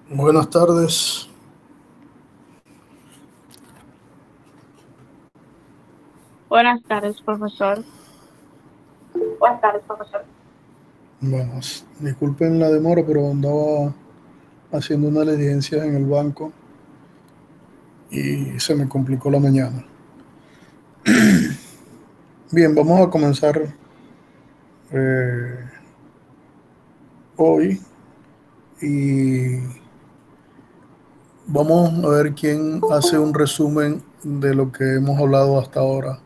Buenas tardes. Buenas tardes, profesor. Buenas tardes, profesor. Bueno, disculpen la demora, pero andaba haciendo una diligencia en el banco y se me complicó la mañana. Bien, vamos a comenzar eh, hoy y vamos a ver quién hace un resumen de lo que hemos hablado hasta ahora.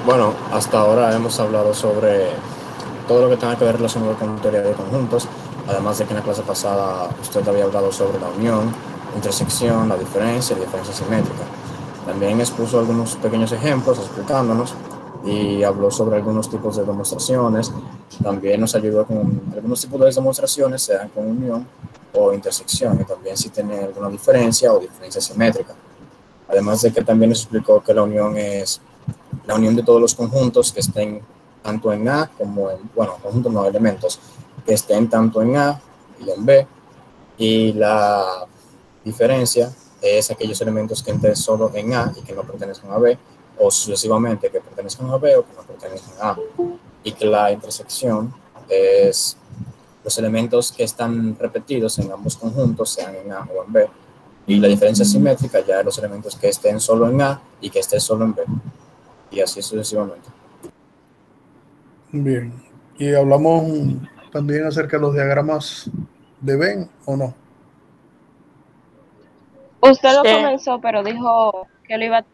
Bueno, hasta ahora hemos hablado sobre todo lo que tenga que ver relacionado con teoría de conjuntos, además de que en la clase pasada usted había hablado sobre la unión, intersección, la diferencia y diferencia simétrica. También expuso algunos pequeños ejemplos explicándonos y habló sobre algunos tipos de demostraciones. También nos ayudó con algunos tipos de demostraciones, sean con unión o intersección, y también si tiene alguna diferencia o diferencia simétrica. Además de que también nos explicó que la unión es la unión de todos los conjuntos que estén tanto en A como en, bueno, conjuntos no, elementos, que estén tanto en A y en B, y la diferencia es aquellos elementos que estén solo en A y que no pertenezcan a B, o sucesivamente que pertenezcan a B o que no pertenezcan a A, y que la intersección es los elementos que están repetidos en ambos conjuntos, sean en A o en B, y la diferencia simétrica ya es los elementos que estén solo en A y que estén solo en B, y así sucesivamente. Bien, y hablamos también acerca de los diagramas de Venn, ¿o no? Usted lo Sí. comenzó, pero dijo que lo iba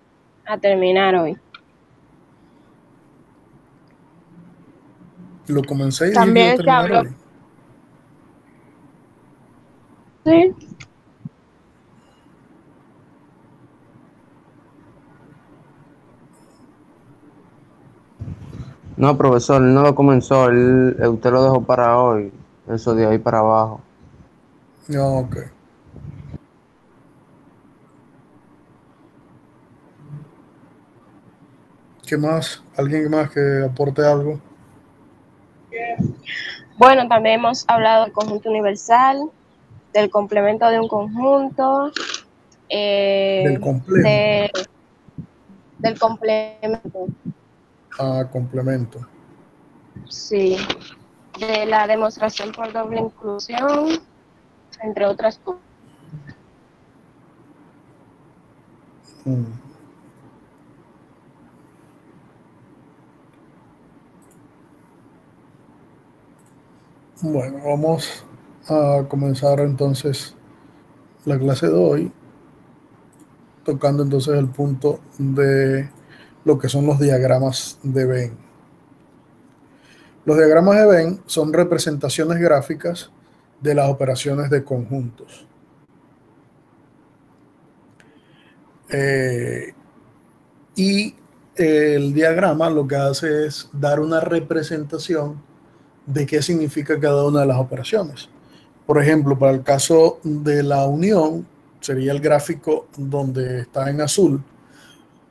a terminar hoy. Lo comencé y dije que iba a También se terminar habló. hoy. Sí. No, profesor, no lo comenzó, usted lo dejó para hoy, eso de ahí para abajo. No, ok. ¿Qué más? ¿Alguien más que aporte algo? Bueno, también hemos hablado del conjunto universal, del complemento de un conjunto, Del complejo de, del complemento, a complemento. sí, de la demostración por doble inclusión, entre otras cosas. Mm. Bueno, vamos a comenzar entonces la clase de hoy, tocando entonces el punto de lo que son los diagramas de Venn. Los diagramas de Venn son representaciones gráficas de las operaciones de conjuntos. Y el diagrama lo que hace es dar una representación de qué significa cada una de las operaciones. Por ejemplo, para el caso de la unión, sería el gráfico donde está en azul.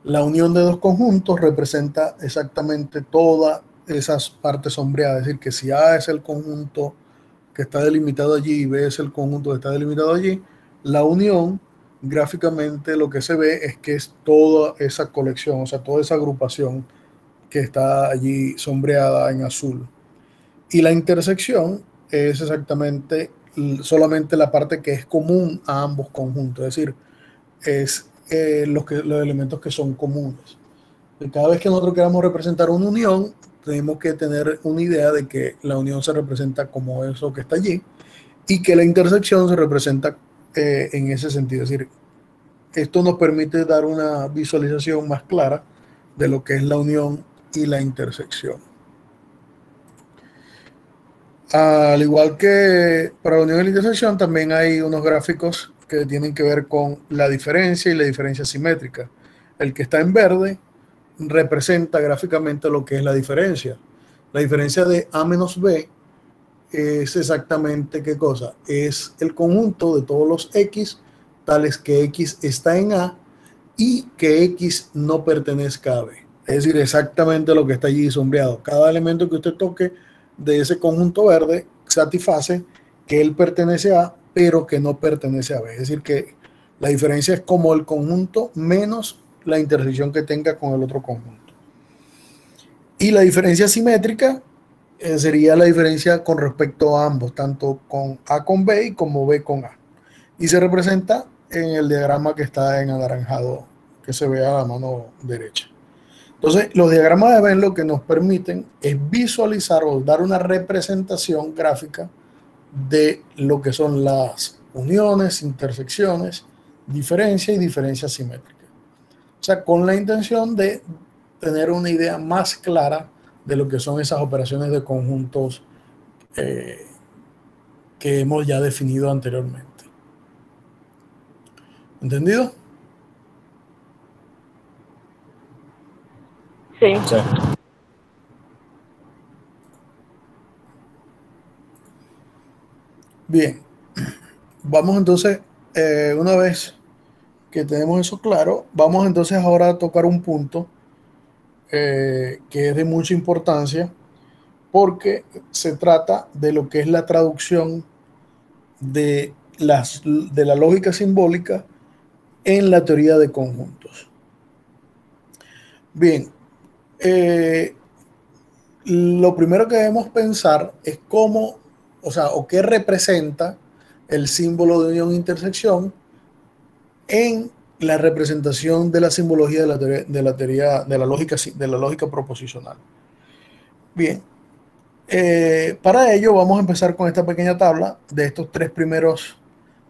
La unión de dos conjuntos representa exactamente todas esas partes sombreadas. Es decir, que si A es el conjunto que está delimitado allí y B es el conjunto que está delimitado allí, la unión gráficamente lo que se ve es que es toda esa colección, o sea, toda esa agrupación que está allí sombreada en azul. Y la intersección es exactamente solamente la parte que es común a ambos conjuntos, es decir, es los elementos que son comunes. Y cada vez que nosotros queramos representar una unión, tenemos que tener una idea de que la unión se representa como eso que está allí y que la intersección se representa en ese sentido. Es decir, esto nos permite dar una visualización más clara de lo que es la unión y la intersección. Al igual que para la unión y la intersección, también hay unos gráficos que tienen que ver con la diferencia y la diferencia simétrica. El que está en verde representa gráficamente lo que es la diferencia. La diferencia de A menos B es exactamente ¿qué cosa? Es el conjunto de todos los X, tales que X está en A y que X no pertenezca a B. Es decir, exactamente lo que está allí sombreado. Cada elemento que usted toque de ese conjunto verde satisface que él pertenece a, pero que no pertenece a B. Es decir, que la diferencia es como el conjunto menos la intersección que tenga con el otro conjunto. Y la diferencia simétrica sería la diferencia con respecto a ambos, tanto con A con B y como B con A. Y se representa en el diagrama que está en anaranjado, que se ve a la mano derecha. Entonces, los diagramas de Venn lo que nos permiten es visualizar o dar una representación gráfica de lo que son las uniones, intersecciones, diferencia y diferencia simétrica. O sea, con la intención de tener una idea más clara de lo que son esas operaciones de conjuntos que hemos ya definido anteriormente. ¿Entendido? Sí. Sí. Bien, vamos entonces, una vez que tenemos eso claro, vamos entonces ahora a tocar un punto que es de mucha importancia porque se trata de lo que es la traducción de la lógica simbólica en la teoría de conjuntos. Bien, lo primero que debemos pensar es cómo, o sea, o qué representa el símbolo de unión intersección en la representación de la simbología de la lógica proposicional. Bien, para ello vamos a empezar con esta pequeña tabla de estos tres primeros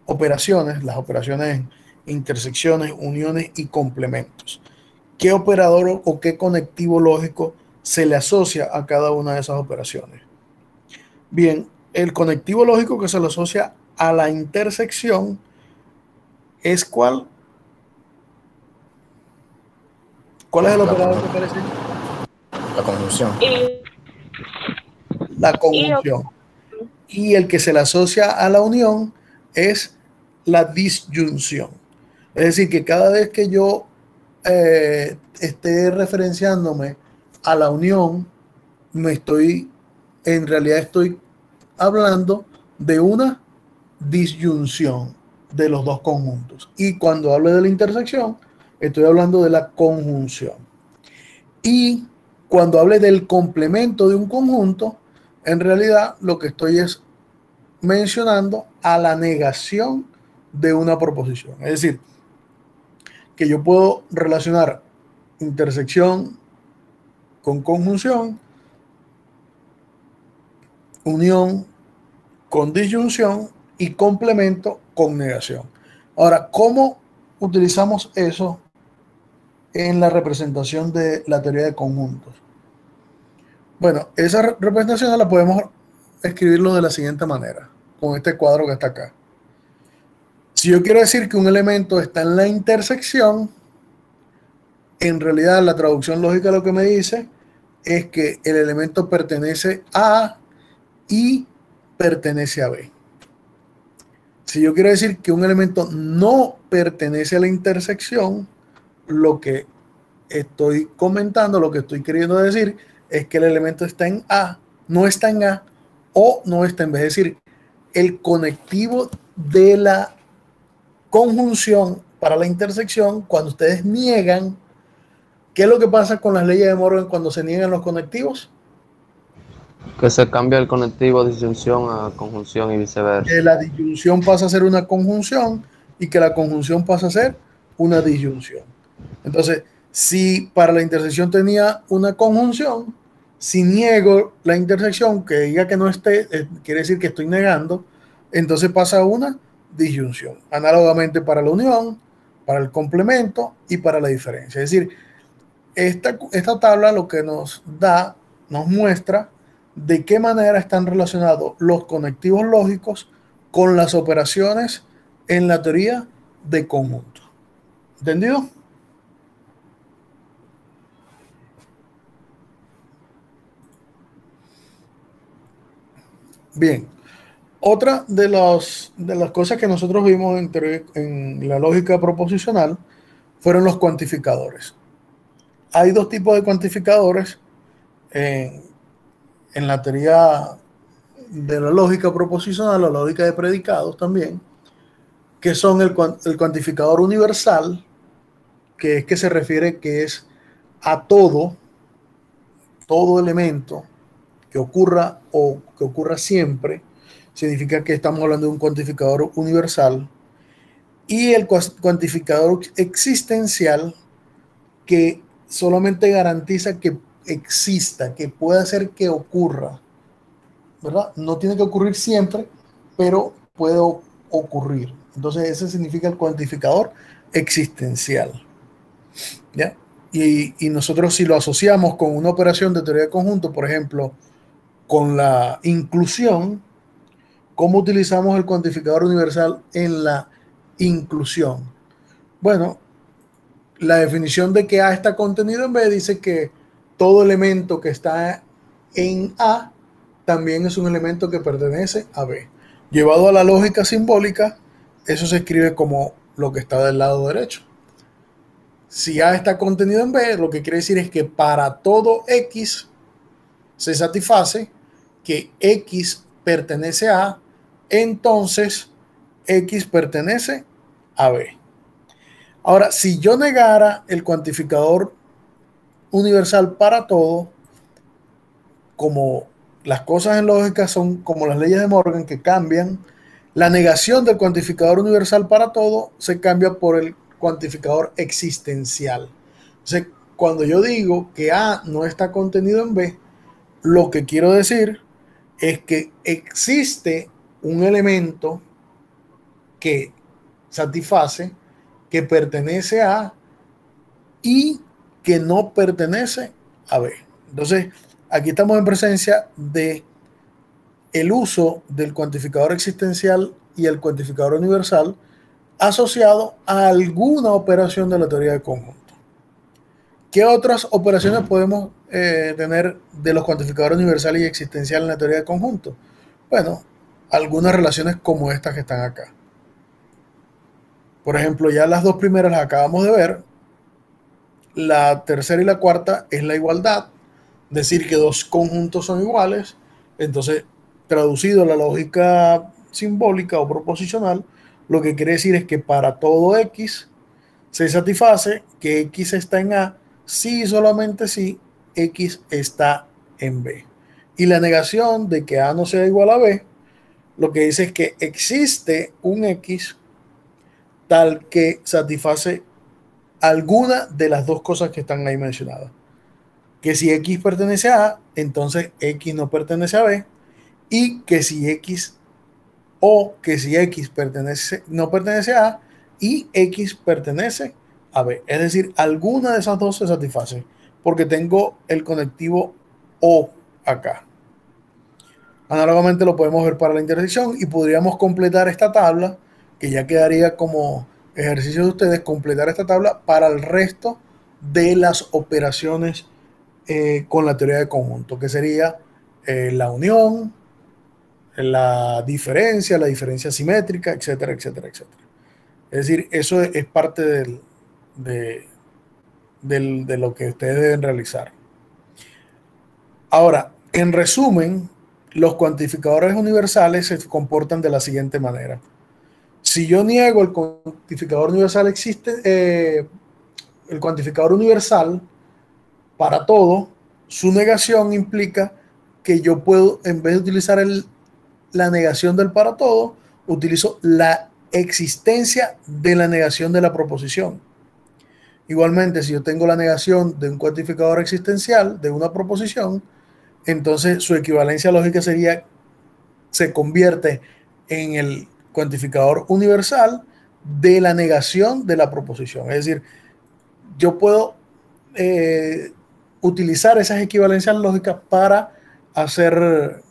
operaciones, las operaciones intersecciones, uniones y complementos. ¿Qué operador o qué conectivo lógico se le asocia a cada una de esas operaciones? Bien, el conectivo lógico que se le asocia a la intersección es ¿cuál? ¿Cuál es el operador que aparece? La conjunción. La conjunción. Y el que se le asocia a la unión es la disyunción. Es decir, que cada vez que yo esté referenciándome a la unión, en realidad estoy hablando de una disyunción de los dos conjuntos. Y cuando hablo de la intersección, estoy hablando de la conjunción. Y cuando hable del complemento de un conjunto, en realidad lo que estoy es mencionando a la negación de una proposición. Es decir, que yo puedo relacionar intersección con conjunción, unión con disyunción y complemento con negación. Ahora, ¿cómo utilizamos eso en la representación de la teoría de conjuntos? Bueno, esa representación la podemos escribirlo de la siguiente manera, con este cuadro que está acá. Si yo quiero decir que un elemento está en la intersección, en realidad la traducción lógica lo que me dice es que el elemento pertenece a A y pertenece a B. Si yo quiero decir que un elemento no pertenece a la intersección, lo que estoy comentando, lo que estoy queriendo decir es que el elemento está en A, no está en A o no está en B. Es decir, el conectivo de la conjunción para la intersección, cuando ustedes niegan, ¿qué es lo que pasa con las leyes de Morgan cuando se niegan los conectivos? Que se cambia el conectivo de disyunción a conjunción y viceversa. Que la disyunción pasa a ser una conjunción y que la conjunción pasa a ser una disyunción. Entonces, si para la intersección tenía una conjunción, si niego la intersección que diga que no esté, quiere decir que estoy negando, entonces pasa a una disyunción. Análogamente para la unión, para el complemento y para la diferencia. Es decir, esta tabla lo que nos da, nos muestra de qué manera están relacionados los conectivos lógicos con las operaciones en la teoría de conjuntos. ¿Entendido? Bien, otra de las cosas que nosotros vimos en la lógica proposicional fueron los cuantificadores. Hay dos tipos de cuantificadores en, en la teoría de la lógica proposicional, la lógica de predicados también, que son el cuantificador universal, que es que se refiere que es a todo elemento que ocurra o que ocurra siempre, significa que estamos hablando de un cuantificador universal, y el cuantificador existencial, que solamente garantiza que exista, que pueda hacer que ocurra, ¿verdad? No tiene que ocurrir siempre, pero puede ocurrir. Entonces ese significa el cuantificador existencial, ¿ya? Y nosotros, si lo asociamos con una operación de teoría de conjunto, por ejemplo, con la inclusión, ¿cómo utilizamos el cuantificador universal en la inclusión? Bueno, la definición de que A está contenido en B dice que todo elemento que está en A también es un elemento que pertenece a B. Llevado a la lógica simbólica, eso se escribe como lo que está del lado derecho. Si A está contenido en B, lo que quiere decir es que para todo X se satisface que X pertenece a A, entonces X pertenece a B. Ahora, si yo negara el cuantificador universal para todo, como las cosas en lógica son como las leyes de Morgan que cambian, la negación del cuantificador universal para todo se cambia por el cuantificador existencial. Entonces, cuando yo digo que A no está contenido en B, lo que quiero decir es que existe un elemento que satisface, que pertenece a y que no pertenece a B. Entonces, aquí estamos en presencia de el uso del cuantificador existencial y el cuantificador universal asociado a alguna operación de la teoría de conjunto. ¿Qué otras operaciones podemos tener de los cuantificadores universal y existencial en la teoría de conjunto? Bueno, algunas relaciones como estas que están acá. Por ejemplo, ya las dos primeras las acabamos de ver. La tercera y la cuarta es la igualdad, decir que dos conjuntos son iguales. Entonces, traducido a la lógica simbólica o proposicional, lo que quiere decir es que para todo X se satisface que X está en A si y solamente si X está en B. Y la negación de que A no sea igual a B, lo que dice es que existe un X tal que satisface alguna de las dos cosas que están ahí mencionadas. Que si X pertenece a A, entonces X no pertenece a B, y que si X no pertenece a A y X pertenece a B. Es decir, alguna de esas dos se satisface porque tengo el conectivo O acá. Análogamente lo podemos ver para la intersección y podríamos completar esta tabla, que ya quedaría como ejercicio de ustedes, completar esta tabla para el resto de las operaciones con la teoría de conjunto, que sería la unión, la diferencia simétrica, etcétera, etcétera, etcétera. Es decir, eso es parte de lo que ustedes deben realizar. Ahora, en resumen, los cuantificadores universales se comportan de la siguiente manera. Si yo niego el cuantificador universal el cuantificador universal para todo, su negación implica que yo puedo, en vez de utilizar la negación del para todo, utilizo la existencia de la negación de la proposición. Igualmente, si yo tengo la negación de un cuantificador existencial de una proposición, entonces su equivalencia lógica se convierte en el cuantificador universal de la negación de la proposición. Es decir, yo puedo utilizar esas equivalencias lógicas para hacer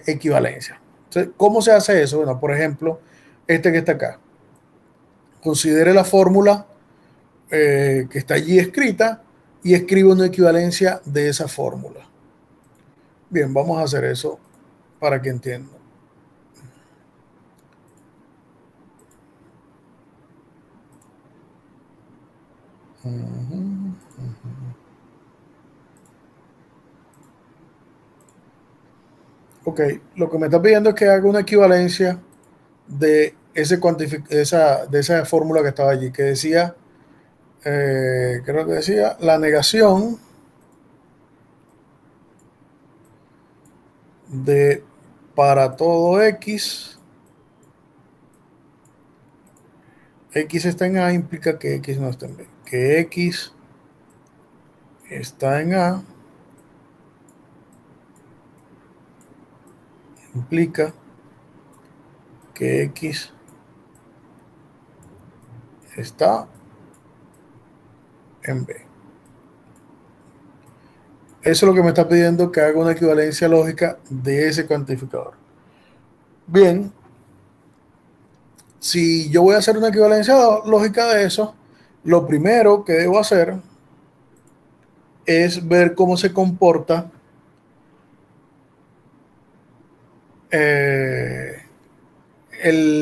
equivalencia. Entonces, ¿cómo se hace eso? Bueno, por ejemplo, este que está acá. Considere la fórmula que está allí escrita y escribe una equivalencia de esa fórmula. Bien, vamos a hacer eso para que entiendan. Ok, lo que me está pidiendo es que haga una equivalencia de esa fórmula que estaba allí, que decía, creo que decía, la negación de para todo x está en A implica que x no está en B, que x está en A implica que x está en B. Eso es lo que me está pidiendo, que haga una equivalencia lógica de ese cuantificador. Bien, si yo voy a hacer una equivalencia lógica de eso, lo primero que debo hacer es ver cómo se comporta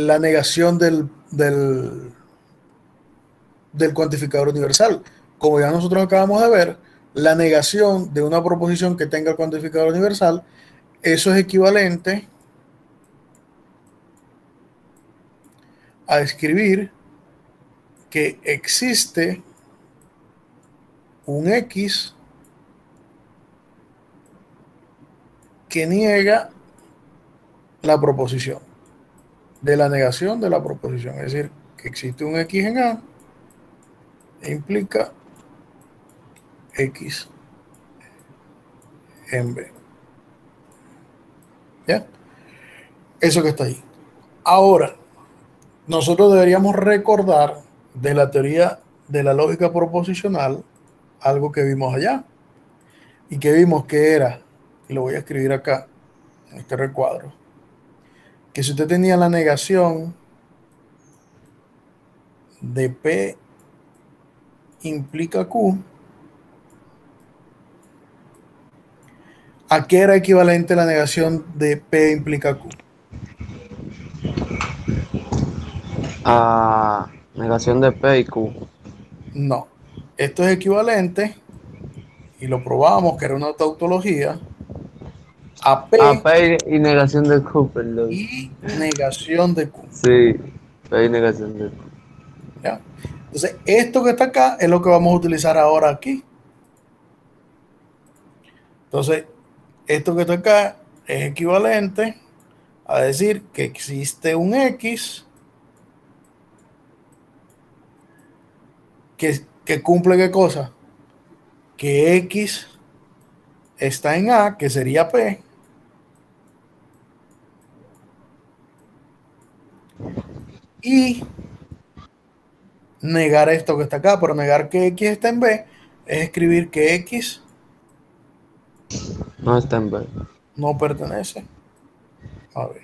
la negación del cuantificador universal. Como ya nosotros acabamos de ver, la negación de una proposición que tenga el cuantificador universal, eso es equivalente a escribir que existe un X que niega la proposición, de la negación de la proposición. Es decir, que existe un X en A e implica X en B. ¿Ya? Eso que está ahí. Ahora, nosotros deberíamos recordar de la teoría de la lógica proposicional algo que vimos allá y que vimos que era, y lo voy a escribir acá en este recuadro, que si usted tenía la negación de P implica Q, ¿a qué era equivalente la negación de P implica Q? A negación de P y Q. No, esto es equivalente, y lo probamos que era una tautología, a P A P y negación de Q, perdón. y negación de Q. Sí, P y negación de Q. ¿Ya? Entonces, esto que está acá es lo que vamos a utilizar ahora aquí. Entonces, esto que está acá es equivalente a decir que existe un X que cumple ¿qué cosa? Que X está en A, que sería P, y negar esto que está acá, pero negar que X está en B es escribir que X No está en B. no pertenece a B.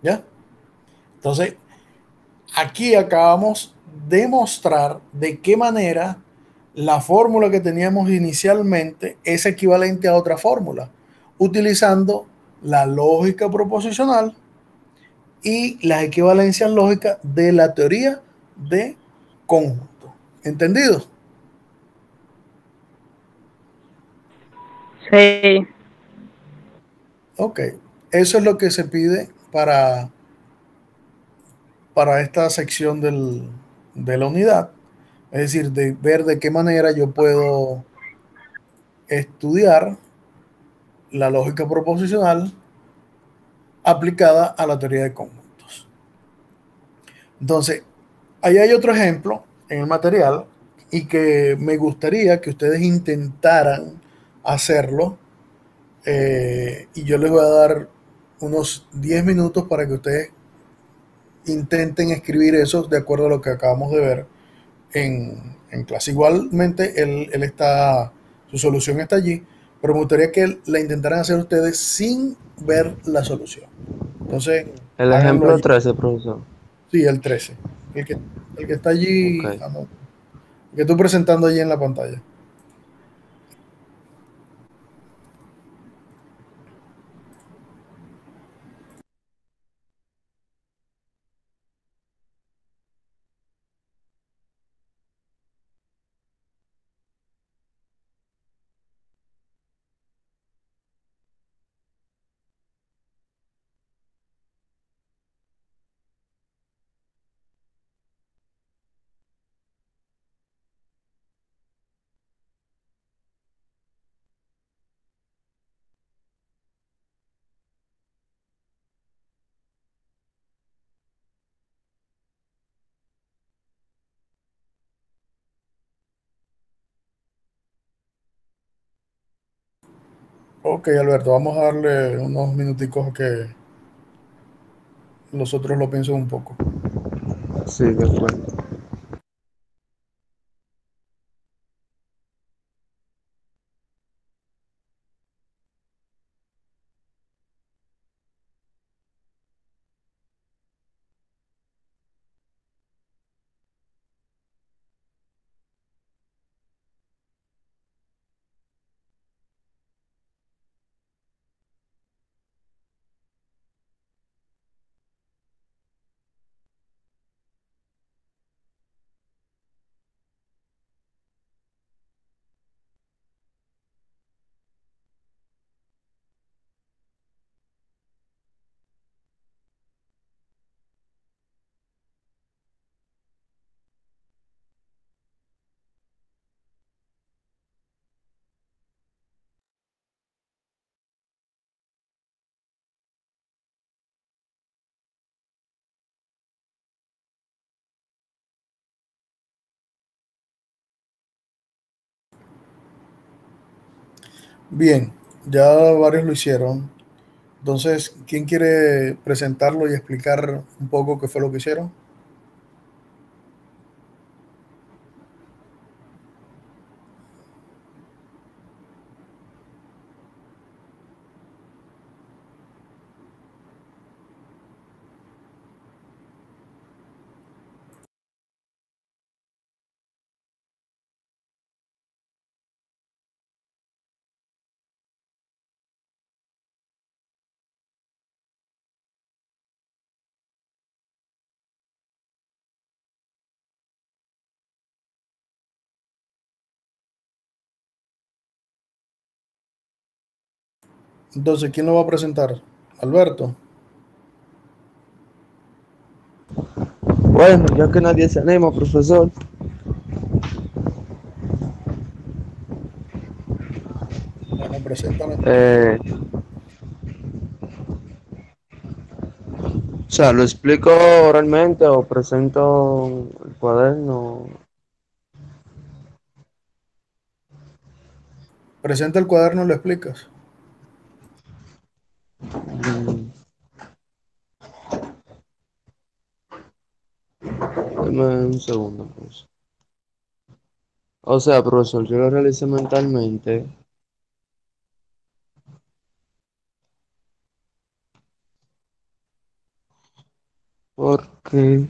¿Ya? Entonces, aquí acabamos de mostrar de qué manera la fórmula que teníamos inicialmente es equivalente a otra fórmula, utilizando la lógica proposicional y las equivalencias lógicas de la teoría de conjunto. ¿Entendido? Sí. Ok, eso es lo que se pide para esta sección de la unidad, es decir, de ver de qué manera yo puedo estudiar la lógica proposicional aplicada a la teoría de conjuntos. Entonces, ahí hay otro ejemplo en el material y que me gustaría que ustedes intentaran hacerlo, y yo les voy a dar unos 10 minutos para que ustedes intenten escribir eso de acuerdo a lo que acabamos de ver en clase. Igualmente, su solución está allí, pero me gustaría que la intentaran hacer ustedes sin ver la solución. Entonces, El háganlo ejemplo allí. 13, profesor. Sí, el 13. El que está allí, Ok. el que estoy presentando allí en la pantalla. Ok, Alberto, vamos a darle unos minuticos a que los otros lo piensen un poco. Sí, de acuerdo. Bien, ya varios lo hicieron. Entonces, ¿quién quiere presentarlo y explicar un poco qué fue lo que hicieron? Entonces, ¿quién lo va a presentar? Alberto. Bueno, ya que nadie se anima, profesor. Bueno, preséntalo entonces. O sea, ¿lo explico oralmente o presento el cuaderno? Presenta el cuaderno y lo explicas. Mm, Deme un segundo, pues. O sea, profesor, yo lo realicé mentalmente porque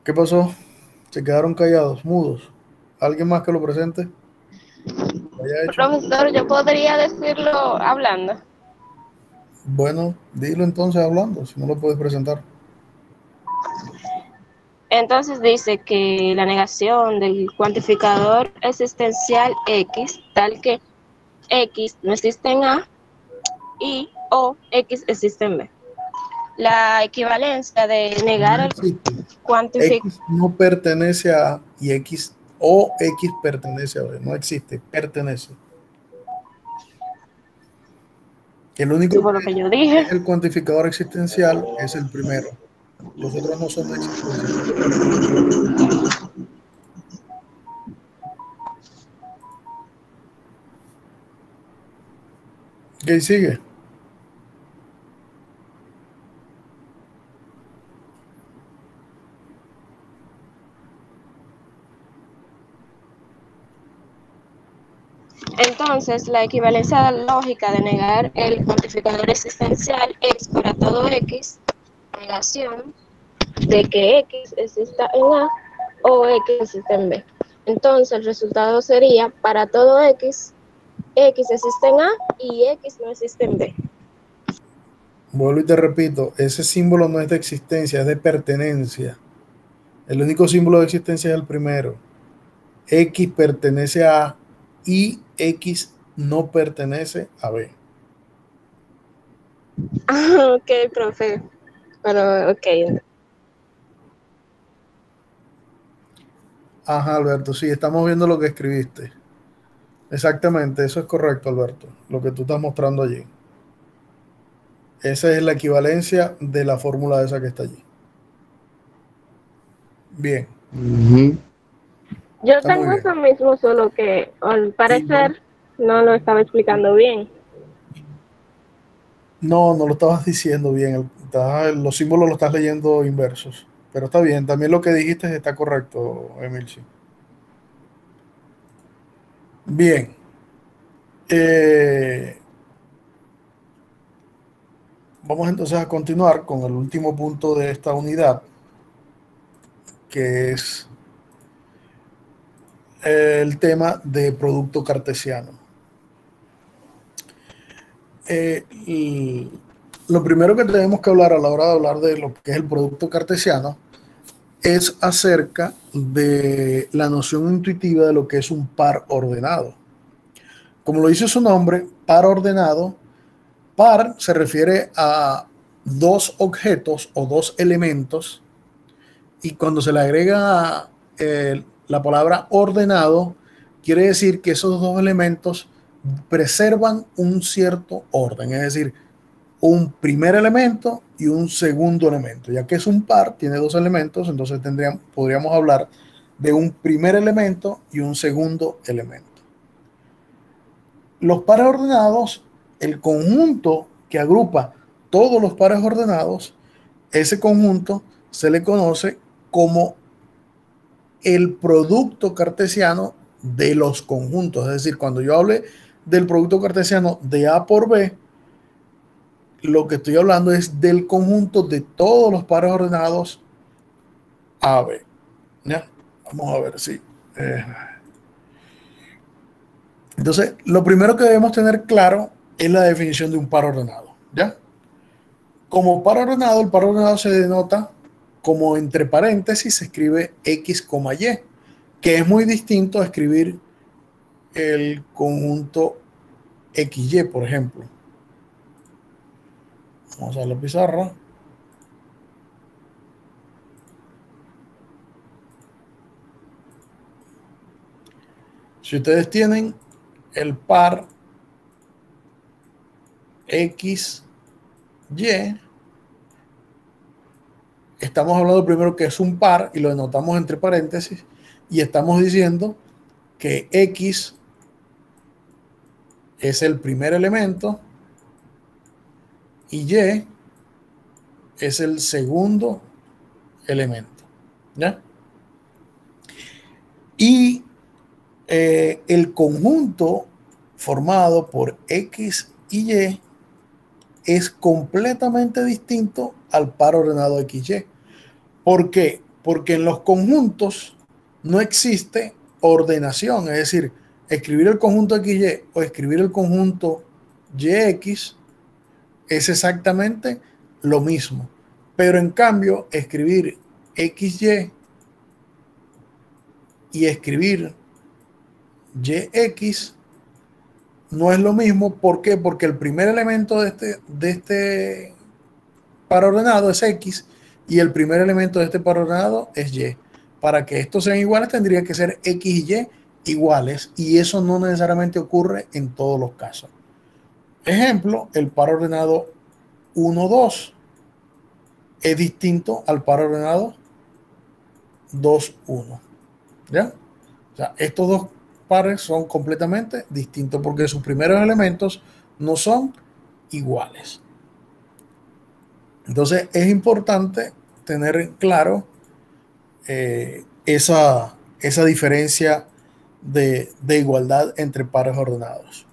¿Qué pasó? Se quedaron callados, mudos. ¿Alguien más que lo presente? ¿Lo haya hecho? Profesor, yo podría decirlo hablando. Bueno, dilo entonces hablando, si no lo puedes presentar. Entonces dice que la negación del cuantificador existencial X, tal que X no existe en A y o X existe en B. La equivalencia de negar No el existe. cuantificador. X no pertenece a A y X o X pertenece a B. No existe, pertenece. El Sí, único por que lo que yo dije. es el cuantificador existencial es el primero. Los otros no son de existencia. ¿Qué sigue? Entonces, la equivalencia lógica de negar el cuantificador existencial X para todo X, negación de que X exista en A o X existe en B. Entonces, el resultado sería, para todo X, X existe en A y X no existe en B. Vuelvo y te repito, ese símbolo no es de existencia, es de pertenencia. El único símbolo de existencia es el primero. X pertenece a A y X no pertenece a B. Ok, profe. Pero, ok. Ajá, Alberto, sí, estamos viendo lo que escribiste. Exactamente, eso es correcto, Alberto, lo que tú estás mostrando allí. Esa es la equivalencia de la fórmula esa que está allí. Bien, Ujú. Yo está muy tengo bien. eso mismo, solo que al Y parecer no lo estaba explicando bien. no, no lo estabas diciendo bien. Los símbolos los estás leyendo inversos. Pero está bien, también lo que dijiste está correcto, Emilio. Bien. eh, Vamos entonces a continuar con el último punto de esta unidad, que es el tema de producto cartesiano. Lo primero que tenemos que hablar a la hora de hablar de lo que es el producto cartesiano es acerca de la noción intuitiva de lo que es un par ordenado. Como lo dice su nombre, par ordenado, par se refiere a dos objetos o dos elementos, y cuando se le agrega la palabra ordenado, quiere decir que esos dos elementos preservan un cierto orden, es decir, un primer elemento y un segundo elemento. Ya que es un par, tiene dos elementos, entonces podríamos hablar de un primer elemento y un segundo elemento. Los pares ordenados, el conjunto que agrupa todos los pares ordenados, ese conjunto se le conoce como el producto cartesiano de los conjuntos. Es decir, cuando yo hable del producto cartesiano de A por B, lo que estoy hablando es del conjunto de todos los pares ordenados AB. ¿Ya? Vamos a ver si. Entonces, lo primero que debemos tener claro es la definición de un par ordenado. ¿Ya? Como par ordenado, el par ordenado se denota como entre paréntesis se escribe X, Y, que es muy distinto a escribir el conjunto XY, por ejemplo. Vamos a la pizarra. Si ustedes tienen el par X, Y, estamos hablando primero que es un par y lo denotamos entre paréntesis y estamos diciendo que X es el primer elemento y Y es el segundo elemento. ¿Ya? Y el conjunto formado por X y Y es completamente distinto al par ordenado XY. ¿Por qué? Porque en los conjuntos no existe ordenación, es decir, escribir el conjunto XY o escribir el conjunto YX es exactamente lo mismo. Pero en cambio, escribir XY y escribir YX no es lo mismo. ¿Por qué? Porque el primer elemento de este par ordenado es X y el primer elemento de este par ordenado es Y. Para que estos sean iguales tendría que ser X y Y iguales, y eso no necesariamente ocurre en todos los casos. Ejemplo, el par ordenado 1, 2 es distinto al par ordenado 2, 1. ¿Ya? O sea, estos dos pares son completamente distintos porque sus primeros elementos no son iguales. Entonces es importante tener claro esa diferencia de igualdad entre pares ordenados.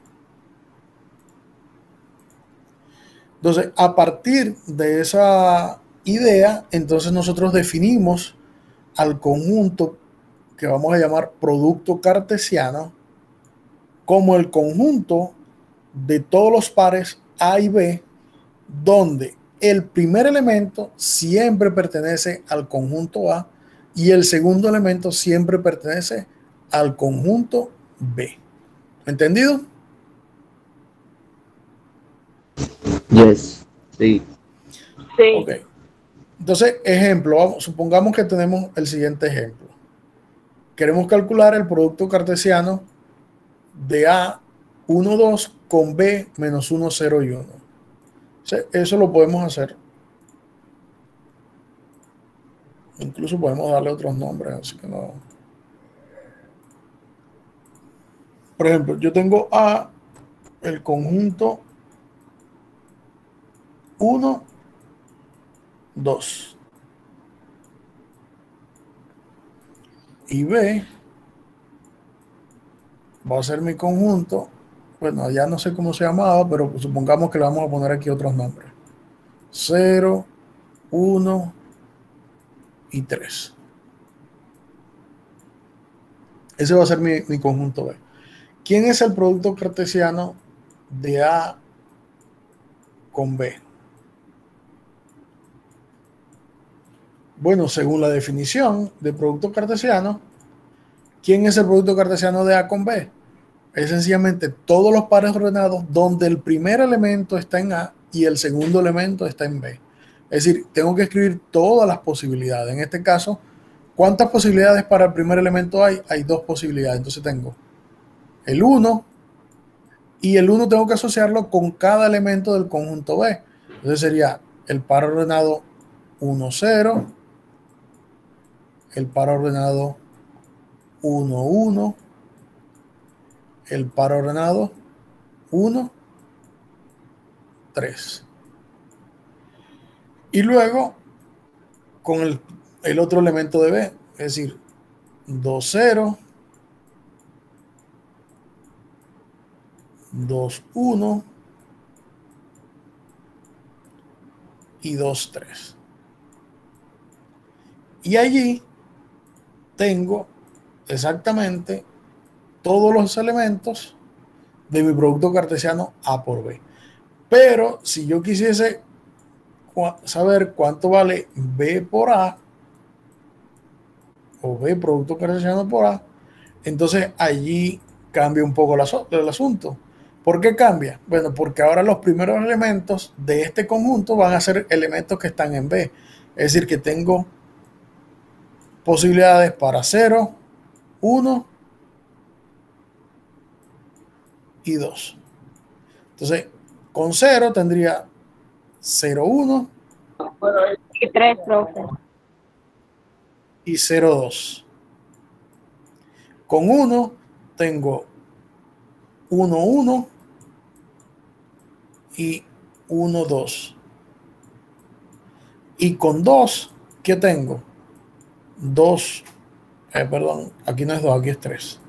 Entonces, a partir de esa idea, entonces nosotros definimos al conjunto que vamos a llamar producto cartesiano como el conjunto de todos los pares A y B, donde el primer elemento siempre pertenece al conjunto A y el segundo elemento siempre pertenece al conjunto B. ¿Entendido? Yes. Sí. Sí. Ok. Entonces, ejemplo, supongamos que tenemos el siguiente ejemplo. Queremos calcular el producto cartesiano de A 1, 2 con B menos 1, 0 y 1. Eso lo podemos hacer. Incluso podemos darle otros nombres, así que no. Por ejemplo, yo tengo A, el conjunto 1, 2. Y B va a ser mi conjunto. Bueno, ya no sé cómo se llamaba, pero supongamos que le vamos a poner aquí otros nombres. 0, 1 y 3. Ese va a ser mi conjunto B. ¿Quién es el producto cartesiano de A con B? Bueno, según la definición de producto cartesiano, ¿quién es el producto cartesiano de A con B? Es sencillamente todos los pares ordenados donde el primer elemento está en A y el segundo elemento está en B. Es decir, tengo que escribir todas las posibilidades. En este caso, ¿cuántas posibilidades para el primer elemento hay? Hay 2 posibilidades. Entonces tengo el 1 y el 1 tengo que asociarlo con cada elemento del conjunto B. Entonces sería el par ordenado 1, 0, el par ordenado 1, 1, el par ordenado 1, 3. Y luego con el otro elemento de B, es decir, 2, 0, 2, 1 y 2, 3. Y allí tengo exactamente todos los elementos de mi producto cartesiano A por B. Pero si yo quisiese saber cuánto vale B por A o B producto cartesiano por A, entonces allí cambia un poco el asunto. ¿Por qué cambia? Bueno, porque ahora los primeros elementos de este conjunto van a ser elementos que están en B. Es decir, que tengo posibilidades para 0, 1 y 2. Entonces, con 0 tendría 0, 1 Y 3, profe. y 0, 2. Con 1 tengo 1, 1 y 1, 2. Y con 2, ¿qué tengo? 2, perdón, aquí no es 2, aquí es 3.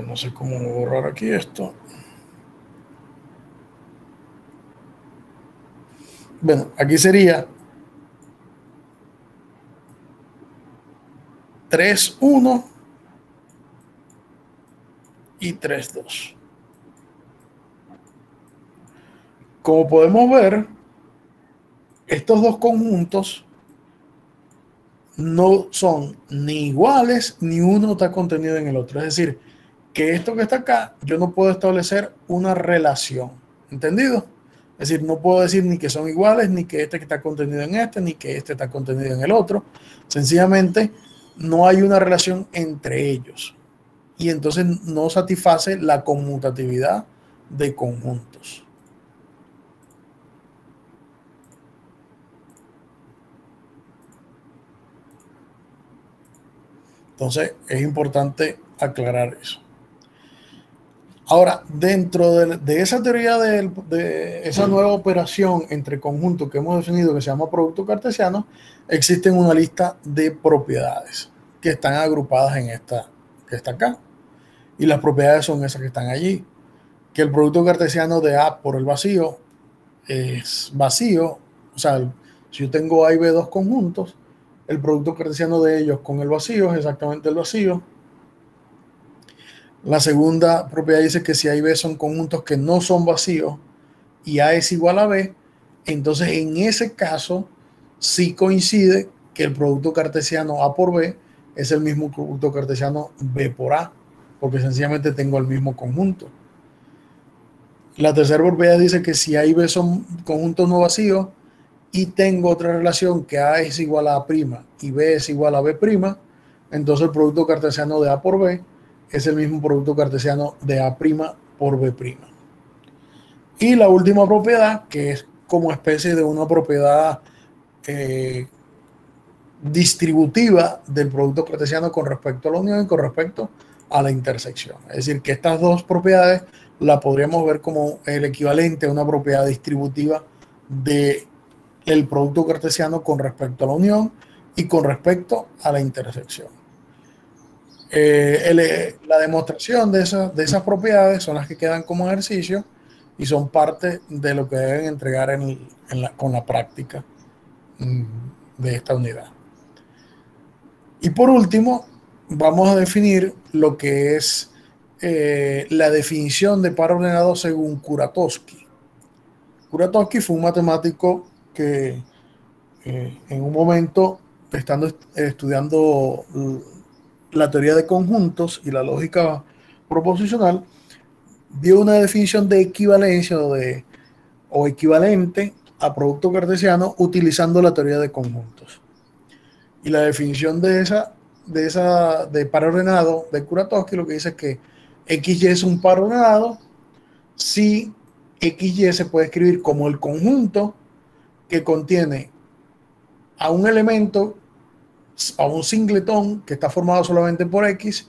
No sé cómo borrar aquí esto. Bueno, aquí sería 3, 1 y 3, 2. Como podemos ver, estos dos conjuntos no son ni iguales ni uno está contenido en el otro. Es decir, que esto que está acá, yo no puedo establecer una relación. ¿Entendido? Es decir, no puedo decir ni que son iguales, ni que este que está contenido en este, ni que este está contenido en el otro. Sencillamente, no hay una relación entre ellos. Y entonces no satisface la conmutatividad de conjuntos. Entonces es importante aclarar eso. Ahora, dentro de esa teoría de esa nueva operación entre conjuntos que hemos definido que se llama producto cartesiano, existen una lista de propiedades que están agrupadas en esta que está acá. y las propiedades son esas que están allí. Que el producto cartesiano de A por el vacío es vacío, o sea, si yo tengo A y B dos conjuntos, el producto cartesiano de ellos con el vacío es exactamente el vacío. La segunda propiedad dice que si A y B son conjuntos que no son vacíos y A es igual a B, entonces en ese caso sí coincide que el producto cartesiano A por B es el mismo producto cartesiano B por A, porque sencillamente tengo el mismo conjunto. La tercera propiedad dice que si A y B son conjuntos no vacíos y tengo otra relación que A es igual a A' y B es igual a B', entonces el producto cartesiano de A por B es el mismo producto cartesiano de A' por B'. Y la última propiedad, que es como especie de una propiedad distributiva del producto cartesiano con respecto a la unión y con respecto a la intersección. Es decir, que estas dos propiedades la podríamos ver como el equivalente a una propiedad distributiva del producto cartesiano con respecto a la unión y con respecto a la intersección. La demostración de esas propiedades son las que quedan como ejercicio y son parte de lo que deben entregar con la práctica de esta unidad. Y por último, vamos a definir lo que es la definición de par ordenado según Kuratowski. Kuratowski fue un matemático que en un momento, estando estudiando la teoría de conjuntos y la lógica proposicional, dio una definición de equivalencia o equivalente a producto cartesiano utilizando la teoría de conjuntos. Y la definición de par ordenado de Kuratowski lo que dice es que XY es un par ordenado si XY se puede escribir como el conjunto que contiene a un elemento, a un singletón que está formado solamente por X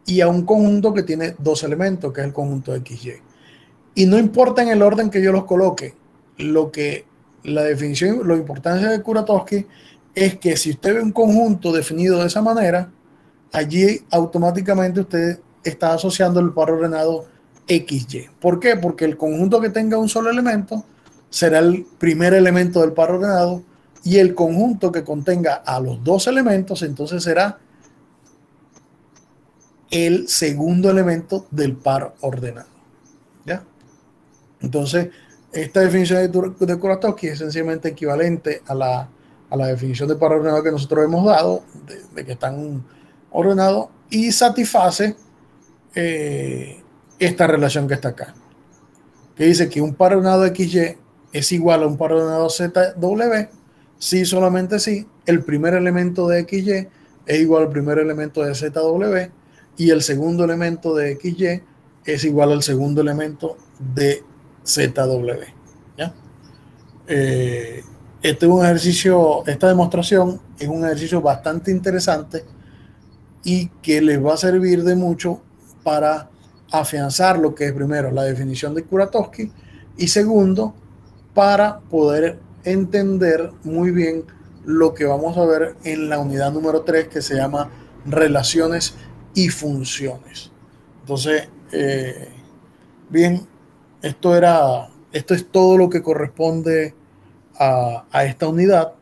y a un conjunto que tiene dos elementos, que es el conjunto de XY. Y no importa en el orden que yo los coloque, la definición, la importancia de Kuratowski es que si usted ve un conjunto definido de esa manera, allí automáticamente usted está asociando el par ordenado XY. ¿Por qué? Porque el conjunto que tenga un solo elemento será el primer elemento del par ordenado y el conjunto que contenga a los dos elementos entonces será el segundo elemento del par ordenado. ¿Ya? Entonces, esta definición de Kuratowski es sencillamente equivalente a la definición de par ordenado que nosotros hemos dado, de que están ordenados, y satisface esta relación que está acá, que dice que un par ordenado XY es igual a un par ordenado ZW si solamente si el primer elemento de XY es igual al primer elemento de ZW y el segundo elemento de XY es igual al segundo elemento de ZW. ¿Ya? Este es un ejercicio, esta demostración es un ejercicio bastante interesante y que les va a servir de mucho para afianzar lo que es primero la definición de Kuratowski y segundo para poder entender muy bien lo que vamos a ver en la unidad número 3 que se llama relaciones y funciones. Entonces, bien, esto es todo lo que corresponde a esta unidad.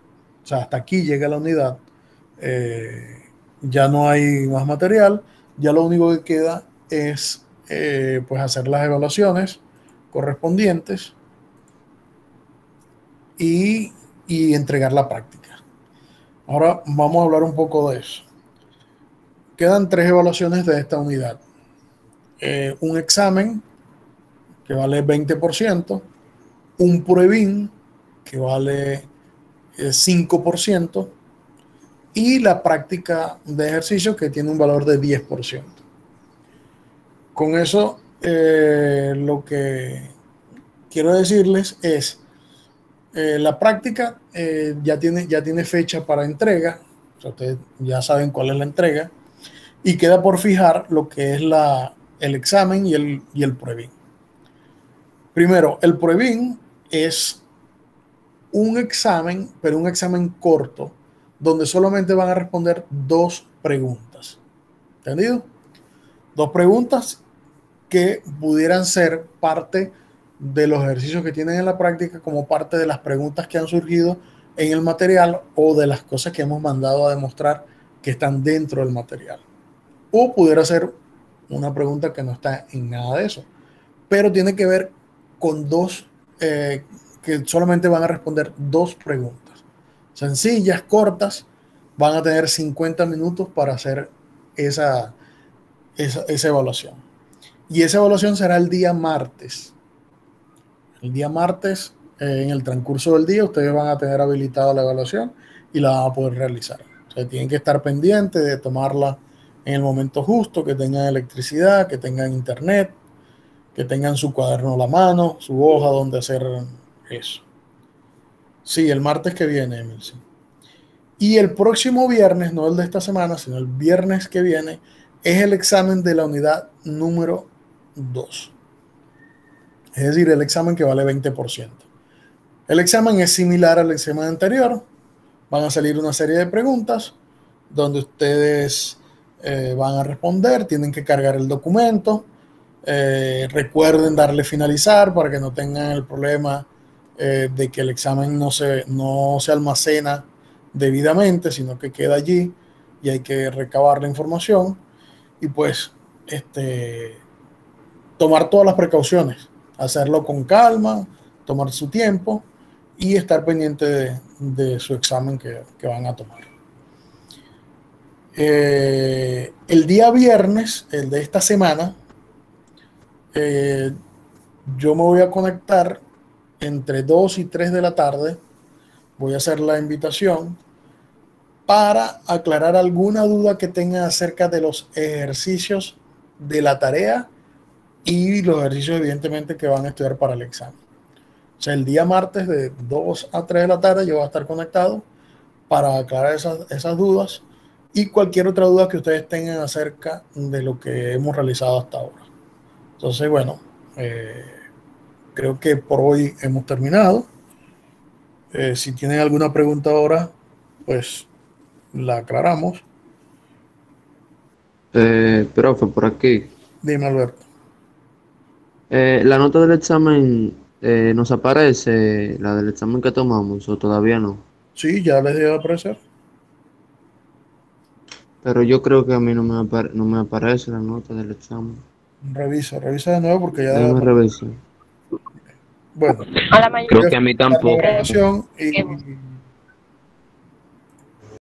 O sea, hasta aquí llega la unidad. Ya no hay más material. Ya lo único que queda es pues hacer las evaluaciones correspondientes y entregar la práctica. Ahora vamos a hablar un poco de eso. Quedan 3 evaluaciones de esta unidad. Un examen que vale 20%, un pruebín que vale 5% y la práctica de ejercicio que tiene un valor de 10%. Con eso, lo que quiero decirles es, la práctica ya tiene fecha para entrega, o sea, ustedes ya saben cuál es la entrega, y queda por fijar lo que es el examen y el pruebín. Primero, el pruebín es un examen, pero un examen corto, donde solamente van a responder 2 preguntas. ¿Entendido? Dos preguntas que pudieran ser parte de los ejercicios que tienen en la práctica, como parte de las preguntas que han surgido en el material o de las cosas que hemos mandado a demostrar que están dentro del material. O pudiera ser una pregunta que no está en nada de eso, pero tiene que ver con dos, que solamente van a responder dos preguntas. Sencillas, cortas, van a tener 50 minutos para hacer esa evaluación. Y esa evaluación será el día martes. El día martes, en el transcurso del día, ustedes van a tener habilitada la evaluación y la van a poder realizar. O sea, tienen que estar pendientes de tomarla en el momento justo, que tengan electricidad, que tengan internet, que tengan su cuaderno a la mano, su hoja donde hacer eso. Sí, el martes que viene, Emilce. Y el próximo viernes, no el de esta semana, sino el viernes que viene, es el examen de la unidad número 2. Es decir, el examen que vale 20%. El examen es similar al examen anterior. Van a salir una serie de preguntas donde ustedes van a responder, tienen que cargar el documento. Recuerden darle finalizar para que no tengan el problema de que el examen no se almacena debidamente, sino que queda allí y hay que recabar la información y pues tomar todas las precauciones, hacerlo con calma, tomar su tiempo y estar pendiente de su examen que van a tomar. El día viernes, el de esta semana, yo me voy a conectar entre 2 y 3 de la tarde. Voy a hacer la invitación para aclarar alguna duda que tengan acerca de los ejercicios de la tarea y los ejercicios evidentemente que van a estudiar para el examen. O sea, el día martes de 2 a 3 de la tarde yo voy a estar conectado para aclarar esas dudas y cualquier otra duda que ustedes tengan acerca de lo que hemos realizado hasta ahora. Entonces, bueno, creo que por hoy hemos terminado. Si tienen alguna pregunta ahora, pues la aclaramos. Profe, por aquí. Dime, Alberto. La nota del examen nos aparece, la del examen que tomamos, o todavía no. Sí, ya les debe aparecer. Pero yo creo que a mí no me aparece la nota del examen. Revisa de nuevo porque ya debe Déjame aparecer. revisar. Bueno, A la mayoría. Creo que a mí tampoco. grabación y